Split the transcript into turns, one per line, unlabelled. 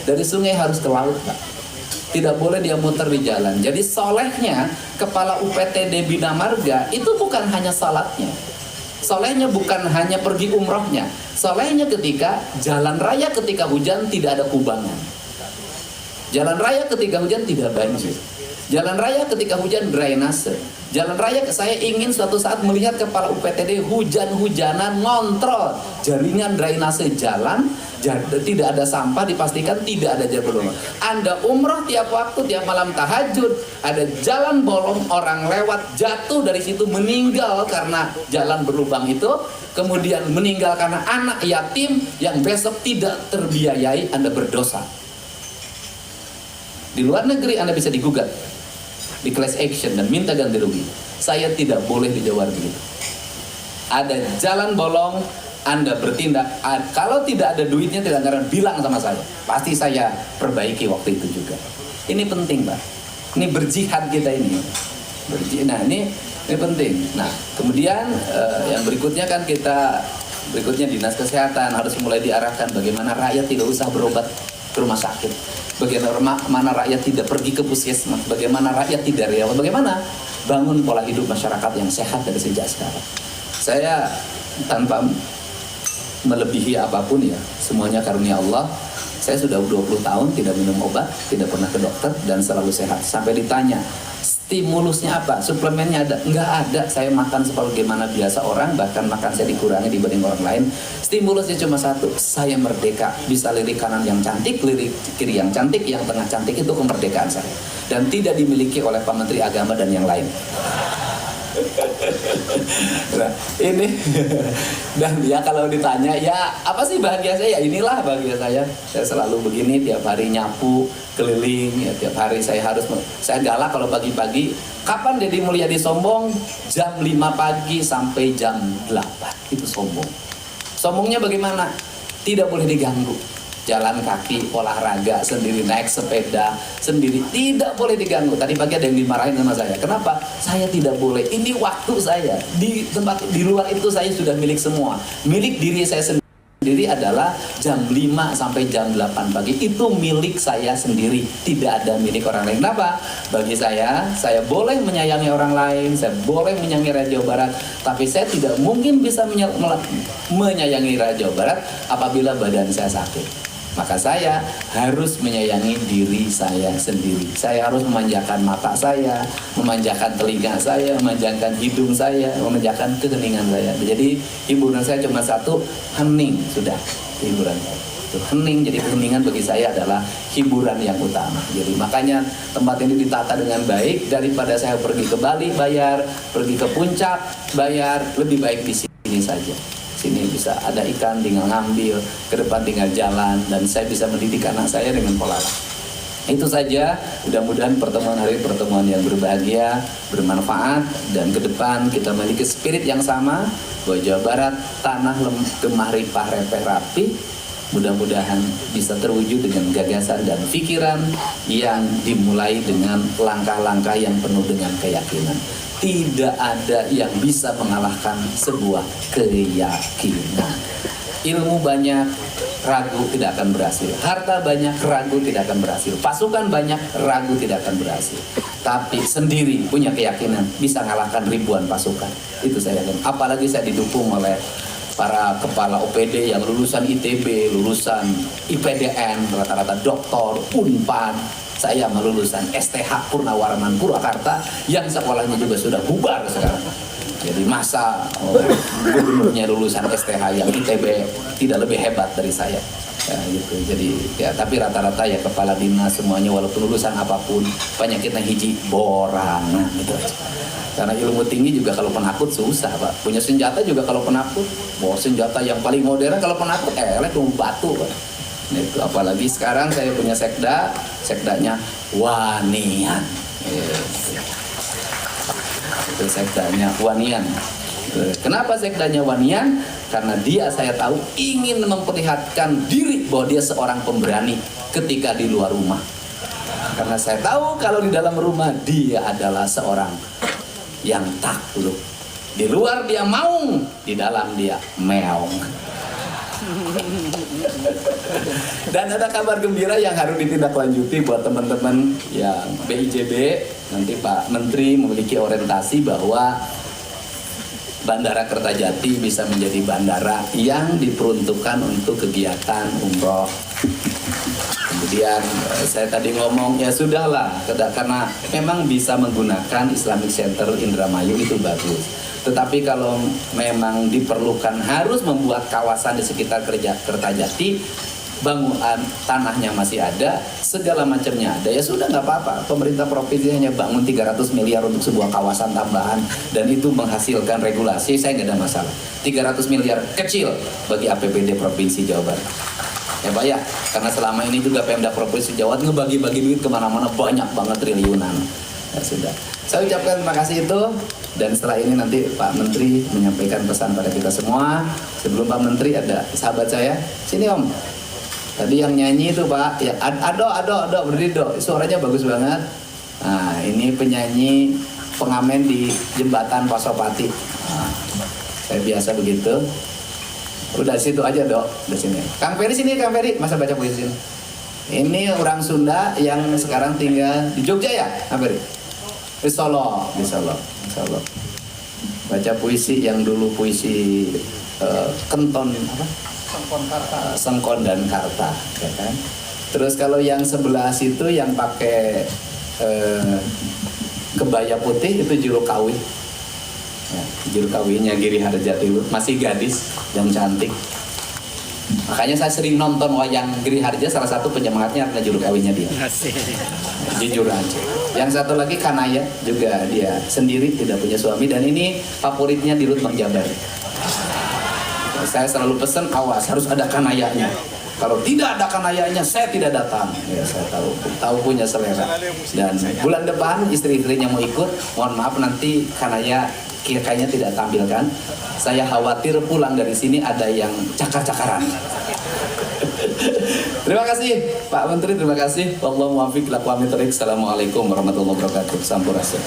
dari sungai harus ke laut, Pak. Tidak boleh dia muter di jalan. Jadi solehnya kepala UPTD Bina Marga itu bukan hanya salatnya. Solehnya bukan hanya pergi umrohnya. Solehnya ketika jalan raya ketika hujan tidak ada kubangan. Jalan raya ketika hujan tidak banjir. Jalan raya ketika hujan drainase. Jalan raya saya ingin suatu saat melihat kepala UPTD hujan-hujanan ngontrol jaringan drainase jalan, tidak ada sampah, dipastikan tidak ada jalan. Anda umroh tiap waktu, tiap malam tahajud, ada jalan bolong, orang lewat jatuh dari situ meninggal karena jalan berlubang itu, kemudian meninggal karena anak yatim yang besok tidak terbiayai, Anda berdosa. Di luar negeri Anda bisa digugat di class action dan minta ganti rugi. Saya tidak boleh di Jawa begitu. Ada jalan bolong, Anda bertindak. Kalau tidak ada duitnya, tidak akan bilang sama saya. Pasti saya perbaiki waktu itu juga. Ini penting, Pak. Ini berjihad kita ini. Nah, ini penting. Nah, kemudian yang berikutnya kan berikutnya dinas kesehatan harus mulai diarahkan bagaimana rakyat tidak usah berobat ke rumah sakit. Bagaimana rakyat tidak pergi ke puskesmas, bagaimana rakyat tidak rela, bagaimana bangun pola hidup masyarakat yang sehat dari sejak sekarang. Saya tanpa melebihi apapun ya, semuanya karunia Allah. Saya sudah 20 tahun tidak minum obat, tidak pernah ke dokter dan selalu sehat. Sampai ditanya, stimulusnya apa? Suplemennya ada? Enggak ada. Saya makan sebagaimana biasa orang, bahkan makan saya dikurangi dibanding orang lain. Stimulusnya cuma satu, saya merdeka. Bisa lirik kanan yang cantik, lirik kiri yang cantik, yang tengah cantik, itu kemerdekaan saya. Dan tidak dimiliki oleh Pak Menteri Agama dan yang lain. Nah, ini dan ya kalau ditanya ya apa sih bahagia saya, ya inilah bahagia saya. Saya selalu begini, tiap hari nyapu keliling ya, tiap hari saya galak kalau pagi-pagi. Kapan Deddy Mulyadi sombong? Jam 5 pagi sampai jam 8 itu sombong. Sombongnya bagaimana? Tidak boleh diganggu. Jalan kaki, olahraga sendiri, naik sepeda sendiri, tidak boleh diganggu. Tadi pagi ada yang dimarahin sama saya. Kenapa? Saya tidak boleh. Ini waktu saya. Di tempat di luar itu saya sudah milik semua. Milik diri saya sendiri adalah jam 5 sampai jam 8 pagi. Itu milik saya sendiri. Tidak ada milik orang lain. Kenapa? Bagi saya boleh menyayangi orang lain, saya boleh menyayangi rakyat Jawa Barat, tapi saya tidak mungkin bisa menyayangi rakyat Jawa Barat apabila badan saya sakit. Maka saya harus menyayangi diri saya sendiri. Saya harus memanjakan mata saya, memanjakan telinga saya, memanjakan hidung saya, memanjakan keheningan saya. Jadi hiburan saya cuma satu, hening sudah hiburan. Hening, jadi keheningan bagi saya adalah hiburan yang utama. Jadi makanya tempat ini ditata dengan baik. Daripada saya pergi ke Bali bayar, pergi ke puncak bayar, lebih baik di sini saja. Sini bisa ada ikan, tinggal ngambil, ke depan tinggal jalan, dan saya bisa mendidik anak saya dengan pola. Itu saja, mudah-mudahan pertemuan hari pertemuan yang berbahagia, bermanfaat, dan ke depan kita memiliki spirit yang sama bahwa Jawa Barat tanah gemah ripah repeh rapi. Mudah-mudahan bisa terwujud dengan gagasan dan pikiran yang dimulai dengan langkah-langkah yang penuh dengan keyakinan. Tidak ada yang bisa mengalahkan sebuah keyakinan. Ilmu banyak, ragu tidak akan berhasil. Harta banyak, ragu tidak akan berhasil. Pasukan banyak, ragu tidak akan berhasil. Tapi sendiri punya keyakinan bisa mengalahkan ribuan pasukan. Itu saya yakin. Apalagi saya didukung oleh para kepala OPD yang lulusan ITB, lulusan IPDN, rata-rata doktor, Unpad. Saya lulusan STH Purnawarman Purwakarta yang sekolahnya juga sudah bubar sekarang. Jadi masa gubernurnya lulusan STH yang ITB tidak lebih hebat dari saya. Ya, gitu. Jadi ya, tapi rata-rata ya kepala dinas semuanya walaupun lulusan apapun penyakitnya hiji borangan gitu aja. Karena ilmu tinggi juga kalau penakut susah, Pak. Punya senjata juga kalau penakut, bawa senjata yang paling modern kalau penakut batu, Pak. Itu apalagi sekarang saya punya sekdanya Wanian. Itu sekdanya Wanian. Kenapa sekdanya Wanian? Karena dia saya tahu ingin memperlihatkan diri bahwa dia seorang pemberani ketika di luar rumah. Karena saya tahu kalau di dalam rumah dia adalah seorang yang takluk. Di luar dia maung, di dalam dia meong. Dan ada kabar gembira yang harus ditindaklanjuti buat teman-teman yang BIJB. Nanti Pak Menteri memiliki orientasi bahwa Bandara Kertajati bisa menjadi bandara yang diperuntukkan untuk kegiatan umroh. Kemudian saya tadi ngomong ya sudahlah, karena memang bisa menggunakan Islamic Center Indramayu itu bagus. Tetapi kalau memang diperlukan harus membuat kawasan di sekitar Kertajati, bangunan tanahnya masih ada, segala macamnya ada, ya sudah nggak apa-apa. Pemerintah provinsi hanya bangun 300 miliar untuk sebuah kawasan tambahan dan itu menghasilkan regulasi, saya nggak ada masalah. 300 miliar kecil bagi APBD Provinsi Jawa Barat. Ya Pak ya, karena selama ini juga Pemda Provinsi Jawa Barat ngebagi-bagi duit kemana-mana banyak banget triliunan. Ya sudah, saya ucapkan terima kasih itu. Dan setelah ini nanti Pak Menteri menyampaikan pesan pada kita semua. Sebelum Pak Menteri ada sahabat saya, sini Om. Tadi yang nyanyi itu Pak, ya Ado, berdiri Do, suaranya bagus banget. Nah ini penyanyi pengamen di jembatan Pasopati. Nah, saya biasa begitu. Udah situ aja Dok, di sini. Kang Ferry sini, Kang Ferry, masa baca puisi sini. Ini orang Sunda yang sekarang tinggal di Jogja ya, Kang Ferry? Di Solo. Baca puisi yang dulu puisi kenton apa? Sengkon dan Karta, ya kan? Terus kalau yang sebelah situ yang pakai kebaya putih itu juru kawi. Ya, juru kawinya Giri Harjati dulu, masih gadis yang cantik. Makanya saya sering nonton wayang Giri Harja, salah satu penyemangatnya adalah juru kawinya dia. Jujur aja. Yang satu lagi Kanaya, juga dia sendiri tidak punya suami dan ini favoritnya di Lut Bang Jabar. Saya selalu pesan awas harus ada kanayanya. Kalau tidak ada kanayanya saya tidak datang. Ya saya tahu punya selera. Dan bulan depan istri-istrinya mau ikut, mohon maaf nanti kanaya kayaknya tidak tampilkan. Saya khawatir pulang dari sini ada yang cakar-cakaran. Terima kasih Pak Menteri, terima kasih. Wallahu muwaffiq ila aqwamit thoriq. Assalamualaikum warahmatullahi wabarakatuh. Sampurasun.